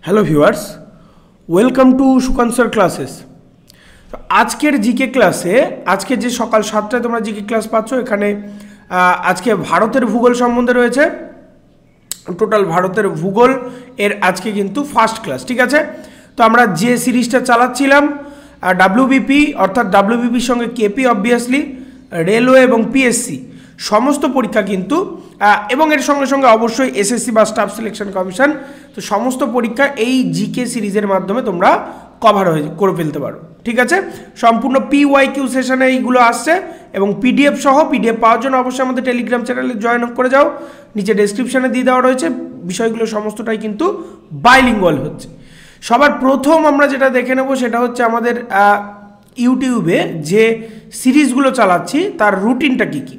Hello viewers, welcome to Sukanta sir classes. তো আজকের GK ক্লাসে আজকে যে সকাল 7টায় তোমরা জিকে ক্লাস পাচ্ছ, এখানে আজকে ভারতের ভূগোল সম্বন্ধে রয়েছে। টোটাল ভারতের ভূগোল এর আজকে কিন্তু ফার্স্ট ক্লাস, ঠিক আছে। তো আমরা যে সিরিজটা চালাচ্ছিলাম ডাব্লিউবিপি, অর্থাৎ ডাব্লিউবিপির সঙ্গে কেপি অবভিয়াসলি, রেলওয়ে এবং পিএসসি সমস্ত পরীক্ষা কিন্তু, এবং এর সঙ্গে সঙ্গে অবশ্যই এসএসসি বা স্টাফ সিলেকশন কমিশন, তো সমস্ত পরীক্ষা এই জিকে সিরিজের মাধ্যমে তোমরা কভার করে ফেলতে পারো, ঠিক আছে। সম্পূর্ণ PYQ সেশনে এইগুলো আসছে এবং পিডিএফ সহ। পিডিএফ পাওয়ার জন্য অবশ্যই আমাদের টেলিগ্রাম চ্যানেলে জয়েন করে যাও, নিচে ডেসক্রিপশানে দিয়ে দেওয়া রয়েছে। বিষয়গুলো সমস্তটাই কিন্তু বাইলিঙ্গুয়াল হচ্ছে। সবার প্রথম আমরা যেটা দেখে নেব সেটা হচ্ছে আমাদের ইউটিউবে যে সিরিজগুলো চালাচ্ছি তার রুটিনটা কী কী।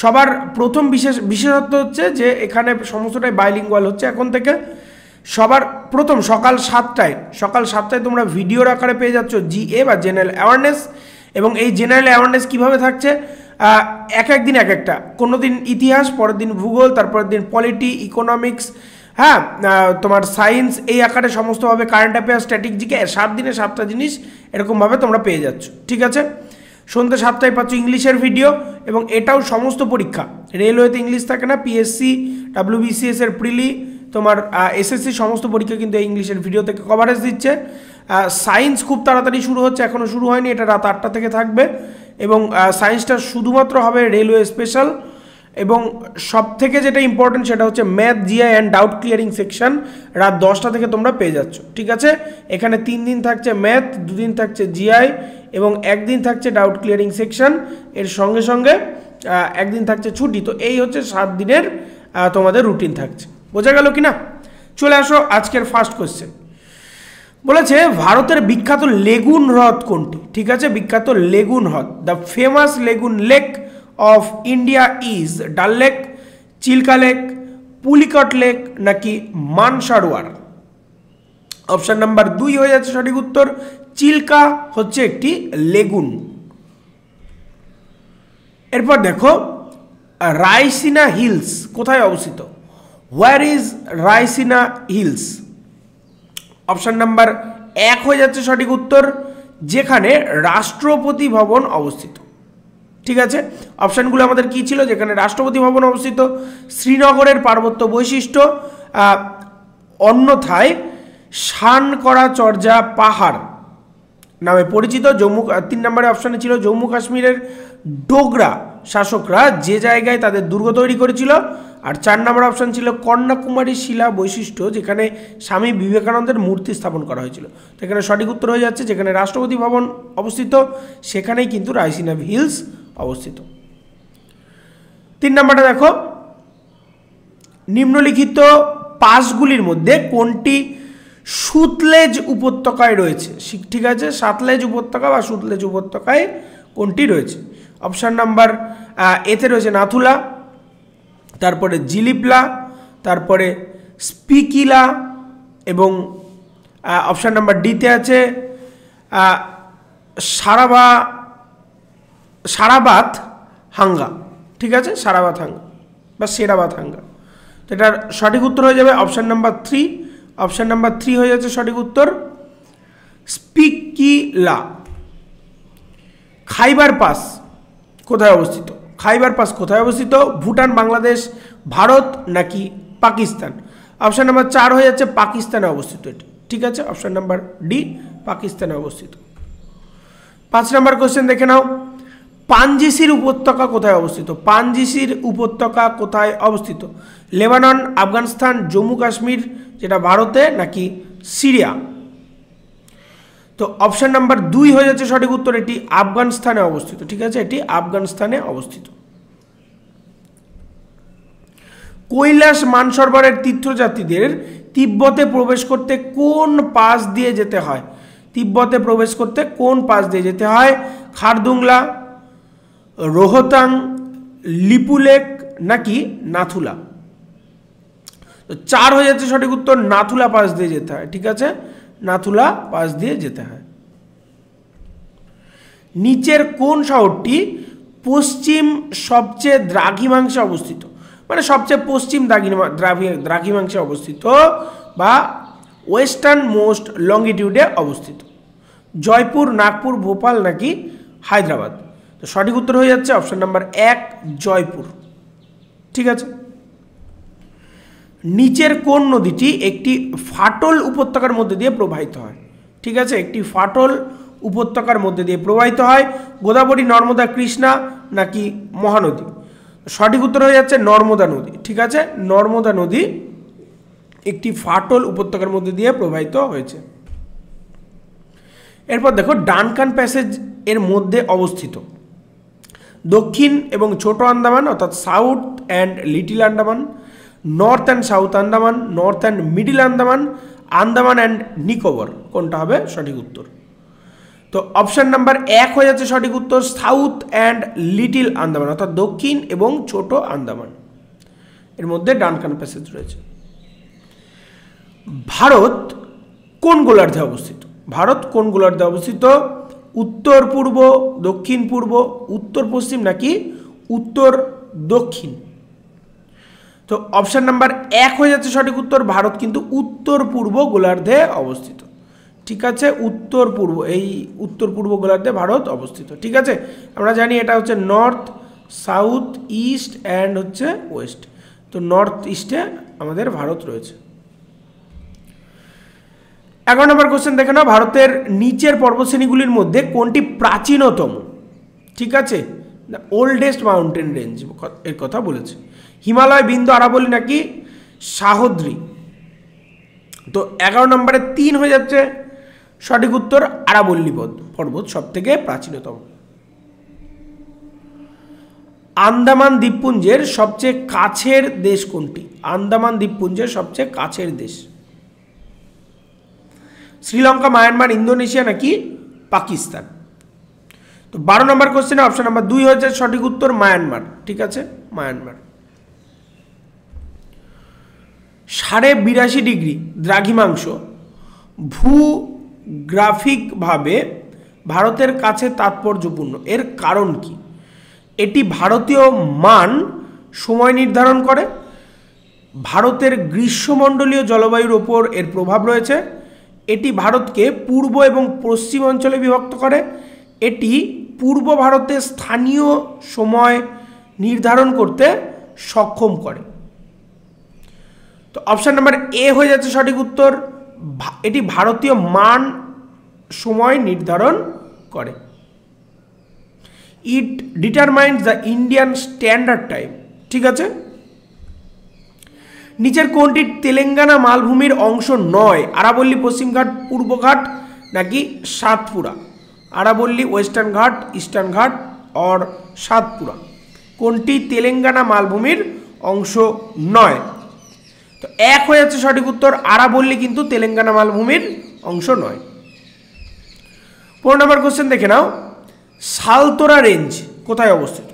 সবার প্রথম বিশেষত্ব হচ্ছে যে এখানে সমস্তটাই বাইলিঙ্গুয়াল হচ্ছে এখন থেকে। সবার প্রথম সকাল 7টায় তোমরা ভিডিওর আকারে পেয়ে যাচ্ছ জিএ বা জেনারেল অ্যাওয়ারনেস। এবং এই জেনারেল অ্যাওয়ারনেস কীভাবে থাকছে, এক একদিন এক একটা, কোনো দিন ইতিহাস, পরের দিন ভূগোল, তারপরের দিন পলিটি, ইকোনমিক্স, হ্যাঁ তোমার সায়েন্স, এই আকারে সমস্তভাবে কারেন্ট অ্যাফেয়ার্স, স্ট্র্যাটেজিকে 7 দিনে 7টা জিনিস এরকমভাবে তোমরা পেয়ে যাচ্ছ, ঠিক আছে। সন্ধ্যে 7টায় পাচ্ছ ইংলিশের ভিডিও, এবং এটাও সমস্ত পরীক্ষা। রেলওয়েতে ইংলিশ থাকে না, পিএসসি, ডাব্লিউবিসিএস এর প্রিলি, তোমার এসএসসি সমস্ত পরীক্ষা কিন্তু এই ইংলিশের ভিডিও থেকে কভারেজ দিচ্ছে। সায়েন্স খুব তাড়াতাড়ি শুরু হচ্ছে, এখনও শুরু হয়নি, এটা রাত 8টা থেকে থাকবে। এবং সায়েন্সটা শুধুমাত্র হবে রেলওয়ে স্পেশাল। এবং সব থেকে যেটা ইম্পর্টেন্ট সেটা হচ্ছে math, GI and doubt clearing section রাত 10টা থেকে তোমরা পেয়ে যাচ্ছ, ঠিক আছে। এখানে 3 দিন থাকছে ম্যাথ, 2 দিন থাকছে জিআই এবং 1 দিন থাকছে ডাউট ক্লিয়ারিং সেকশন। এর সঙ্গে সঙ্গে 1 দিন থাকছে ছুটি। তো এই হচ্ছে 7 দিনের তোমাদের রুটিন থাকছে। বোঝা গেল কি না? চলে আসো আজকের ফার্স্ট কোয়েশ্চেন। বলেছে ভারতের বিখ্যাত লেগুন হ্রদ কোনটি, ঠিক আছে। বিখ্যাত লেগুন হ্রদ, the famous lagoon lake of India is Dal lake, Chilka lake, Pulicat lake নাকি মানসারোয়ার। অপশন নাম্বার 2 হয়ে যাচ্ছে সঠিক উত্তর। চিল্কা হচ্ছে একটি লেগুন। এরপর দেখো রায়সিনা হিলস কোথায় অবস্থিত। Where is Raisina Hills. Option number 1 হয়ে যাচ্ছে সঠিক উত্তর, যেখানে রাষ্ট্রপতি ভবন অবস্থিত, ঠিক আছে। অপশানগুলো আমাদের কি ছিল, যেখানে রাষ্ট্রপতি ভবন অবস্থিত, শ্রীনগরের পার্বত্য বৈশিষ্ট্য, অন্যথায় শানকরা চর্যা পাহাড় নামে পরিচিত। 3 নম্বরের অপশানে ছিল জম্মু কাশ্মীরের ডোগরা শাসকরা যে জায়গায় তাদের দুর্গ তৈরি করেছিল। আর 4 নম্বর অপশান ছিল কন্যাকুমারী শিলা বৈশিষ্ট্য, যেখানে স্বামী বিবেকানন্দের মূর্তি স্থাপন করা হয়েছিল। তো এখানে সঠিক উত্তর হয়ে যাচ্ছে যেখানে রাষ্ট্রপতি ভবন অবস্থিত সেখানেই কিন্তু রায়সিনা হিলস অবস্থিত। 3 নম্বরটা দেখো, নিম্নলিখিত পাসগুলির মধ্যে কোনটি সুতলেজ উপত্যকায় রয়েছে, ঠিক আছে। সাতলেজ উপত্যকা বা সুতলেজ উপত্যকায় কোনটি রয়েছে। অপশান নাম্বার এতে রয়েছে নাথুলা, তারপরে জিলিপলা, তারপরে স্পিকিলা, এবং অপশান নাম্বার ডিতে আছে সারাবাত হাঙ্গা, ঠিক আছে। সারাবাত হাঙ্গা বা সেরাবাত হাঙ্গা। তো এটার সঠিক উত্তর হয়ে যাবে অপশান নাম্বার 3। অপশান নাম্বার 3 হয়ে যাচ্ছে সঠিক উত্তর স্পিকিলা। খাইবার পাস কোথায় অবস্থিত। খাইবার পাস কোথায় অবস্থিত, ভুটান, বাংলাদেশ, ভারত নাকি পাকিস্তান। অপশান নাম্বার 4 হয়ে যাচ্ছে পাকিস্তানে অবস্থিত এটি, ঠিক আছে। অপশান নাম্বার ডি পাকিস্তানে অবস্থিত। 5 নম্বর কোশ্চেন দেখে নাও, পাঞ্জিসির উপত্যকা কোথায় অবস্থিত। পাঞ্জিসির উপত্যকা কোথায় অবস্থিত, লেবানন, আফগানিস্তান, জম্মু কাশ্মীর যেটা ভারতে নাকি সিরিয়া। তো অপশান নাম্বার 2 হয়ে যাচ্ছে সঠিক উত্তর, এটি আফগানিস্তানে অবস্থিত, ঠিক আছে। এটি আফগানিস্তানে অবস্থিত। কৈলাস মানসরোবরের তীর্থযাত্রীদের তিব্বতে প্রবেশ করতে কোন পাস দিয়ে যেতে হয়। তিব্বতে প্রবেশ করতে কোন পাস দিয়ে যেতে হয়, খারদুংলা, রোহতাং, লিপুলেক নাকি নাথুলা। তো 4 হয়ে যাচ্ছে সঠিক উত্তর, নাথুলা পাস দিয়ে যেতে হয়, ঠিক আছে। নাথুলা পাস দিয়ে যেতে হয়। নিচের কোন শহরটি পশ্চিম সবচেয়ে দ্রাঘিমাংশে অবস্থিত, মানে সবচেয়ে পশ্চিম দ্রাঘিমাংশে অবস্থিত বা ওয়েস্টার্ন মোস্ট লংগিটিউডে অবস্থিত? জয়পুর, নাগপুর, ভোপাল নাকি হায়দ্রাবাদ? তো সঠিক উত্তর হয়ে যাচ্ছে অপশন নাম্বার 1 জয়পুর। ঠিক আছে। নিচের কোন নদীটি একটি ফাটল উপত্যকার মধ্যে দিয়ে প্রবাহিত হয়? ঠিক আছে, একটি ফাটল উপত্যকার মধ্যে দিয়ে প্রবাহিত হয়। গোদাবরী, নর্মদা, কৃষ্ণা নাকি মহানদী? সঠিক উত্তর হয়ে যাচ্ছে নর্মদা নদী। ঠিক আছে, নর্মদা নদী একটি ফাটল উপত্যকার মধ্যে দিয়ে প্রবাহিত হয়েছে। এরপর দেখো ডানকান প্যাসেজ এর মধ্যে অবস্থিত দক্ষিণ এবং ছোট আন্দামান অর্থাৎ south and little Andaman, north and south Andaman, north and middle Andaman, Andaman and Nicobar, কোনটা হবে সঠিক উত্তর? তো অপশন নাম্বার 1 হয়ে যাচ্ছে সঠিক উত্তর সাউথ অ্যান্ড লিটল আন্দামান অর্থাৎ দক্ষিণ এবং ছোট আন্দামান, এর মধ্যে ডানকান প্যাসেজ রয়েছে। ভারত কোন গোলার্ধে অবস্থিত? ভারত কোন গোলার্ধে অবস্থিত? উত্তর পূর্ব, দক্ষিণ পূর্ব, উত্তর পশ্চিম নাকি উত্তর দক্ষিণ? তো অপশন নাম্বার 1 হয়ে যাচ্ছে সঠিক উত্তর, ভারত কিন্তু উত্তর পূর্ব গোলার্ধে অবস্থিত। ঠিক আছে, উত্তর পূর্ব, এই উত্তর পূর্ব গোলার্ধে ভারত অবস্থিত। ঠিক আছে, আমরা জানি এটা হচ্ছে নর্থ, সাউথ, ইস্ট অ্যান্ড হচ্ছে ওয়েস্ট। তো নর্থ ইস্টে আমাদের ভারত রয়েছে। 11 নম্বর কোশ্চেন দেখে নাও, ভারতের নিচের পর্বতশ্রেণীগুলির মধ্যে কোনটি প্রাচীনতম? ঠিক আছে, দ্য ওল্ডেস্ট মাউন্টেন রেঞ্জ এর কথা বলেছে। হিমালয়, বিন্ধ্য, আরাবল্লী নাকি সাহদ্রি? তো 11 নম্বরে 3 হয়ে যাচ্ছে সঠিক উত্তর, আরাবল্লী পর্বত সব থেকে প্রাচীনতম। আন্দামান দ্বীপপুঞ্জের সবচেয়ে কাছের দেশ কোনটি? আন্দামান দ্বীপপুঞ্জের সবচেয়ে কাছের দেশ শ্রীলঙ্কা, মায়ানমার, ইন্দোনেশিয়া নাকি পাকিস্তান? তো 12 নম্বর কোশ্চেনে অপশন নাম্বার 2 হচ্ছে সঠিক উত্তর মায়ানমার। ঠিক আছে, মায়ানমার। 82.5 ডিগ্রি দ্রাঘিমাংশ ভূগ্রাফিকভাবে ভারতের কাছে তাৎপর্যপূর্ণ, এর কারণ কি? এটি ভারতীয় মান সময় নির্ধারণ করে, ভারতের গ্রীষ্মমণ্ডলীয় জলবায়ুর ওপর এর প্রভাব রয়েছে, এটি ভারতকে পূর্ব এবং পশ্চিম অঞ্চলে বিভক্ত করে, এটি পূর্ব ভারতের স্থানীয় সময় নির্ধারণ করতে সক্ষম করে। তো অপশন নাম্বার এ হয়ে যাচ্ছে সঠিক উত্তর, এটি ভারতীয় মান সময় নির্ধারণ করে। It determines the Indian Standard Time. ঠিক আছে, নিচের কোনটি তেলেঙ্গানা মালভূমির অংশ নয়? আরাবল্লী, পশ্চিম ঘাট, পূর্ব ঘাট নাকি সাতপুরা? আরাবল্লী, ওয়েস্টার্ন ঘাট, ইস্টার্ন ঘাট অর সাতপুরা, কোনটি তেলেঙ্গানা মালভূমির অংশ নয়? তো 1 হয়ে যাচ্ছে সঠিক উত্তর, আরাবল্লী কিন্তু তেলেঙ্গানা মালভূমির অংশ নয়। 15 নম্বর কোশ্চেন দেখে নাও, সালতোরা রেঞ্জ কোথায় অবস্থিত?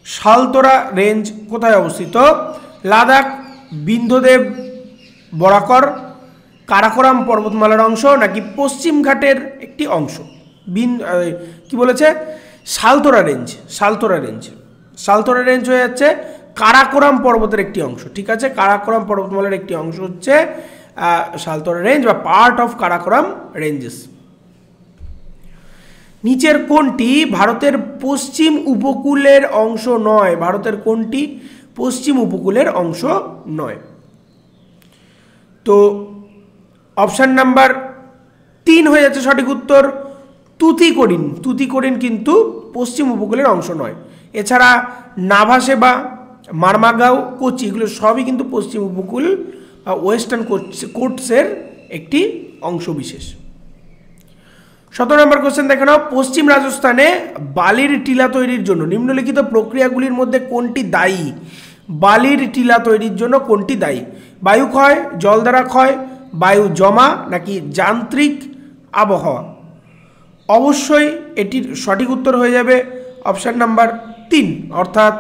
সালতোরা রেঞ্জ কোথায় অবস্থিত? লাদাখ, বিন্ধ্যদেব বরাকর, কারাকোরাম পর্বতমালার অংশ নাকি পশ্চিম ঘাটের একটি অংশ? কি বলেছে? Saltora range. Saltora range, Saltora range হয়ে যাচ্ছে কারাকোরাম পর্বতের একটি অংশ। ঠিক আছে, কারাকোরাম পর্বতমালার একটি অংশ হচ্ছে সালতোরা রেঞ্জ বা পার্ট অফ কারাকোরাম রেঞ্জেস। নিচের কোনটি ভারতের পশ্চিম উপকূলের অংশ নয়? ভারতের কোনটি পশ্চিম উপকূলের অংশ নয়? তো অপশন নাম্বার 3 হয়ে যাচ্ছে সঠিক উত্তর, তুতিকোরিন। তুতিকোরিন কিন্তু পশ্চিম উপকূলের অংশ নয়। এছাড়া নাভাসেবা, মারমাগাঁও, কোচি এগুলো সবই কিন্তু পশ্চিম উপকূল বা ওয়েস্টার্ন কোস্টের একটি অংশ বিশেষ। 17 নম্বর কোশ্চেন দেখে নাও, পশ্চিম রাজস্থানে বালির টিলা তৈরির জন্য নিম্নলিখিত প্রক্রিয়াগুলির মধ্যে কোনটি দায়ী? বালির টিলা তৈরির জন্য কোনটি দায়ী? বায়ু ক্ষয়, জল দ্বারা ক্ষয়, বায়ু জমা নাকি যান্ত্রিক আবহাওয়া? অবশ্যই এটির সঠিক উত্তর হয়ে যাবে অপশান নাম্বার 3 অর্থাৎ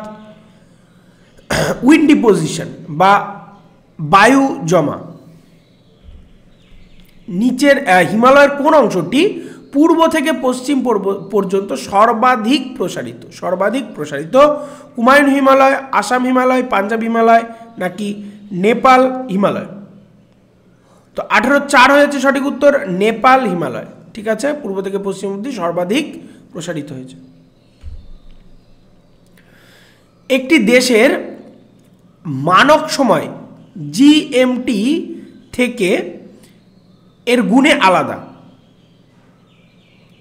উইন্ড ডিপোজিশন বা বায়ু জমা। নিচের হিমালয়ের কোন অংশটি পূর্ব থেকে পশ্চিম পর্যন্ত সর্বাধিক প্রসারিত? সর্বাধিক প্রসারিত কুমায়ুন হিমালয়, আসাম হিমালয়, পাঞ্জাব হিমালয় নাকি নেপাল হিমালয়? তো 1804 হয়ে যাচ্ছে সঠিক উত্তর, নেপাল হিমালয়। ঠিক আছে, পূর্ব থেকে পশ্চিম অবধি সর্বাধিক প্রসারিত হয়েছে। একটি দেশের মানক সময় জিএমটি থেকে এর গুণে আলাদা।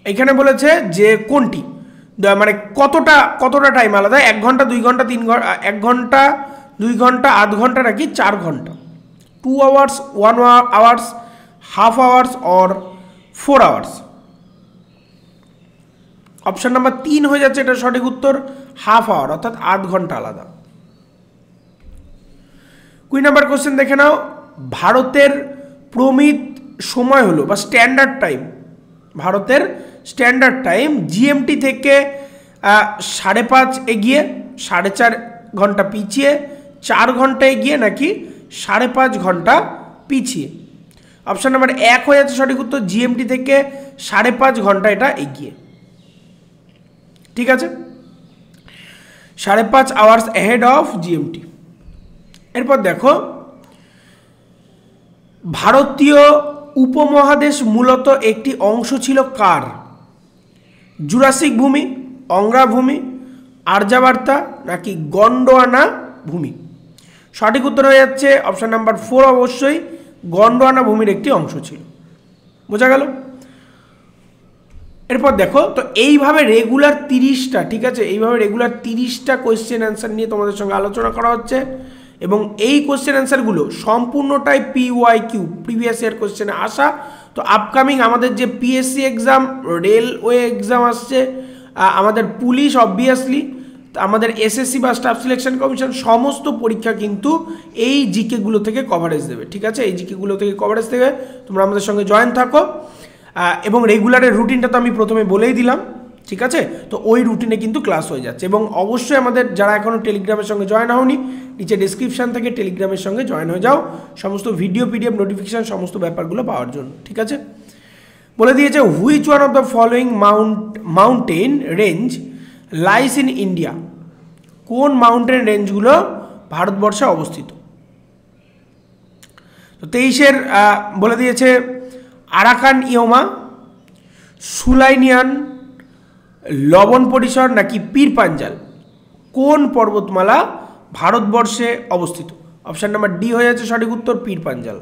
এখানে বলেছে যে কোনটি, মানে কতটা টাইম আলাদা, 1 ঘন্টা 2 ঘন্টা 3 ঘন্টা, 1 ঘন্টা 2 ঘন্টা, আধ ঘন্টা নাকি 4 ঘন্টা, 2 hours, 1 hours, half hours or 4 hours. Option number 3 হয়ে যাচ্ছে এটা সঠিক উত্তর, হাফ আওয়ার, অর্থাৎ আধ ঘন্টা আলাদা। 20 নাম্বার কোশ্চেন দেখে নাও, ভারতের প্রমিত সময় হলো বা স্ট্যান্ডার্ড টাইম, ভারতের স্ট্যান্ডার্ড টাইম জিএমটি থেকে 5.5 এগিয়ে, 4.5 ঘন্টা পিছিয়ে, 4 ঘন্টা এগিয়ে নাকি 5.5 ঘন্টা পিছিয়ে। অপশন নাম্বার 1 হয়ে যাচ্ছে সঠিক উত্তর, জিএমটি থেকে 5.5 ঘন্টা এটা এগিয়ে। ঠিক আছে, 5.5 আওয়ার্স অ্যাহেড অফ জিএমটি। এরপর দেখো, ভারতীয় উপমহাদেশ মূলত একটি অংশ ছিল কার? জুরাসিক ভূমি, অঙ্গরা ভূমি, আর্যাবার্তা নাকি গন্ডোয়ানা ভূমি? সঠিক উত্তর হয়ে যাচ্ছে অপশন নাম্বার 4, অবশ্যই গন্ডোয়ানা ভূমির একটি অংশ ছিল। বোঝা গেল? এরপর দেখো, তো এইভাবে রেগুলার 30টা, ঠিক আছে, এইভাবে রেগুলার 30টা কোয়েশ্চেন অ্যান্সার নিয়ে তোমাদের সঙ্গে আলোচনা করা হচ্ছে, এবং এই কোয়েশ্চেন অ্যান্সারগুলো সম্পূর্ণটাই PYQ, প্রিভিয়াস ইয়ার কোয়েশ্চেনে আসা। তো আপকামিং আমাদের যে পিএসসি এক্সাম, রেলওয়ে এক্সাম আসছে, আমাদের পুলিশ, অবভিয়াসলি আমাদের এসএসসি বা স্টাফ সিলেকশন কমিশন, সমস্ত পরীক্ষা কিন্তু এই জিকেগুলো থেকে কভারেজ দেবে। ঠিক আছে, এই জিকেগুলো থেকে কভারেজ দেবে, তোমরা আমাদের সঙ্গে জয়েন থাকো। এবং রেগুলারের রুটিনটা তো আমি প্রথমে বলেই দিলাম। ঠিক আছে, তো ওই রুটিনে কিন্তু ক্লাস হয়ে যাচ্ছে। এবং অবশ্যই আমাদের যারা এখনও টেলিগ্রামের সঙ্গে জয়েন হওনি, নিচে ডিসক্রিপশান থেকে টেলিগ্রামের সঙ্গে জয়েন হয়ে যাও, সমস্ত ভিডিও, পিডিএফ, নোটিফিকেশান, সমস্ত ব্যাপারগুলো পাওয়ার জন্য। ঠিক আছে, বলে দিয়েছে which one of the following mountain range lies in India? কোন মাউন্টেন রেঞ্জগুলো ভারতবর্ষে অবস্থিত? তো 23-এর বলে দিয়েছে আরাকান ইয়োমা, সুলাইনিয়ান, লবণ পরিসর নাকি পীর পাঞ্জাল? কোন পর্বতমালা ভারতবর্ষে অবস্থিত? অপশান নাম্বার ডি হয়ে যাচ্ছে সঠিক উত্তর, পীর পাঞ্জাল।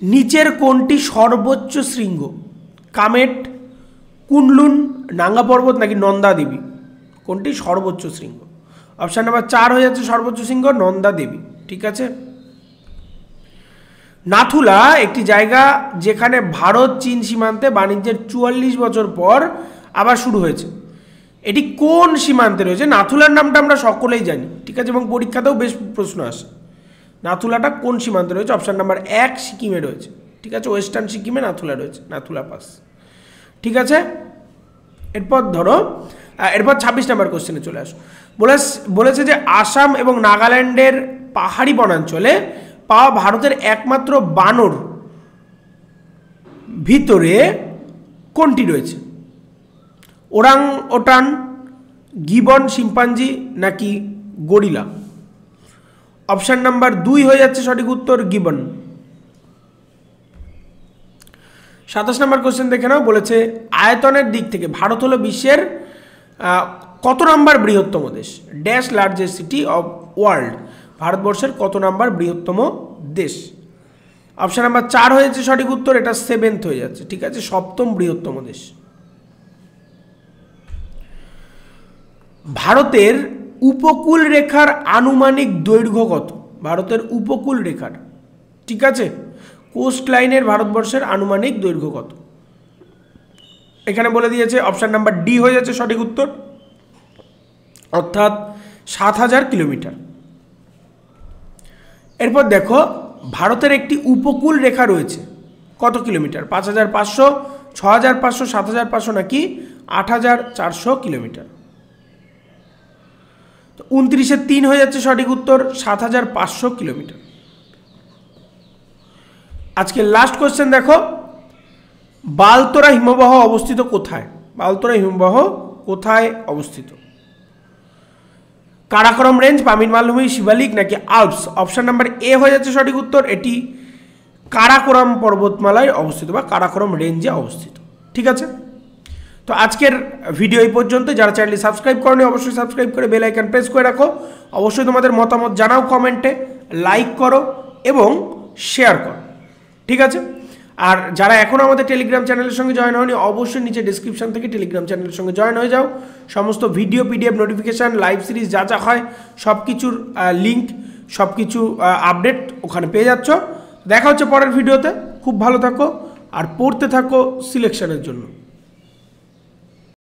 নিচের কোনটি সর্বোচ্চ শৃঙ্গ? কামেট, কুনলুন, নাঙ্গা পর্বত নাকি নন্দা দেবী? কোনটি সর্বোচ্চ শৃঙ্গ? অপশান নাম্বার 4 হয়ে যাচ্ছে সর্বোচ্চ শৃঙ্গ, নন্দা দেবী। ঠিক আছে, নাথুলা একটি জায়গা যেখানে ভারত চীন সীমান্তে বাণিজ্যের 44 বছর পর আবার শুরু হয়েছে। এটি কোন সীমান্তে রয়েছে? নাথুলার নামটা আমরা সকলেই জানি, ঠিক আছে, এবং পরীক্ষাতেও বেশ প্রশ্ন আসে। নাথুলাটা কোন সীমান্তে রয়েছে? অপশান নাম্বার 1 সিকিমে রয়েছে। ঠিক আছে, ওয়েস্টার্ন সিকিমে নাথুলা রয়েছে, নাথুলা পাস। ঠিক আছে, এরপর ধরো, এরপর 26 নম্বর কোশ্চেনে চলে আসো। বলেছে যে আসাম এবং নাগাল্যান্ডের পাহাড়ি বনাঞ্চলে পাওয়া ভারতের একমাত্র বানর ভিতরে কোনটি রয়েছে? ওরাং ওটান, গিবন, শিম্পাঞ্জি নাকি গরিলা? অপশান নাম্বার 2 হয়ে যাচ্ছে সঠিক উত্তর, গিবন। 27 নম্বর কোশ্চেন দেখে নাও, বলেছে আয়তনের দিক থেকে ভারত হলো বিশ্বের কত নাম্বার বৃহত্তম দেশ? Dash largest city of world, ভারতবর্ষের কত নাম্বার বৃহত্তম দেশ? অপশান নাম্বার 4 হয়েছে সঠিক উত্তর, এটা 7th হয়ে যাচ্ছে। ঠিক আছে, 7ম বৃহত্তম দেশ। ভারতের উপকূল রেখার আনুমানিক দৈর্ঘ্য কত? ভারতের উপকূল রেখার, ঠিক আছে, কোস্ট লাইনের ভারতবর্ষের আনুমানিক দৈর্ঘ্য কত? এখানে বলে দিয়েছে অপশান নাম্বার ডি হয়ে যাচ্ছে সঠিক উত্তর, অর্থাৎ 7000 কিলোমিটার। এরপর দেখো, ভারতের একটি উপকূল রেখা রয়েছে, কত কিলোমিটার? 5500, 6500, 7500 নাকি 8400 কিলোমিটার? তো 29-3 হয়ে যাচ্ছে সঠিক উত্তর, 7500 কিলোমিটার। আজকে লাস্ট কোশ্চেন দেখো, বালতোরা হিমবাহ অবস্থিত কোথায়? বালতোরা হিমবাহ কোথায় অবস্থিত? কারাকোরাম রেঞ্জ, পামির মালভূমি, শিবালিক নাকি আল্পস? অপশান নাম্বার এ হয়ে যাচ্ছে সঠিক উত্তর, এটি কারাকোরাম পর্বতমালায় অবস্থিত বা কারাকোরাম রেঞ্জে অবস্থিত। ঠিক আছে, তো আজকের ভিডিও এই পর্যন্ত। যারা চ্যানেলটি সাবস্ক্রাইব করনি অবশ্যই সাবস্ক্রাইব করে বেল আইকন প্রেস করে রাখো। অবশ্যই তোমাদের মতামত জানাও কমেন্টে, লাইক করো এবং শেয়ার করো। ঠিক আছে, আর যারা এখনও আমাদের টেলিগ্রাম চ্যানেলের সঙ্গে জয়েন হয়নি অবশ্যই নিচে ডিসক্রিপশন থেকে টেলিগ্রাম চ্যানেলের সঙ্গে জয়েন হয়ে যাও। সমস্ত video, PDF, notification, live series যা যা হয় সব কিছুর লিঙ্ক, সব কিছু আপডেট ওখানে পেয়ে যাচ্ছ। দেখা হচ্ছে পরের ভিডিওতে। খুব ভালো থাকো আর পড়তে থাকো সিলেকশনের জন্য।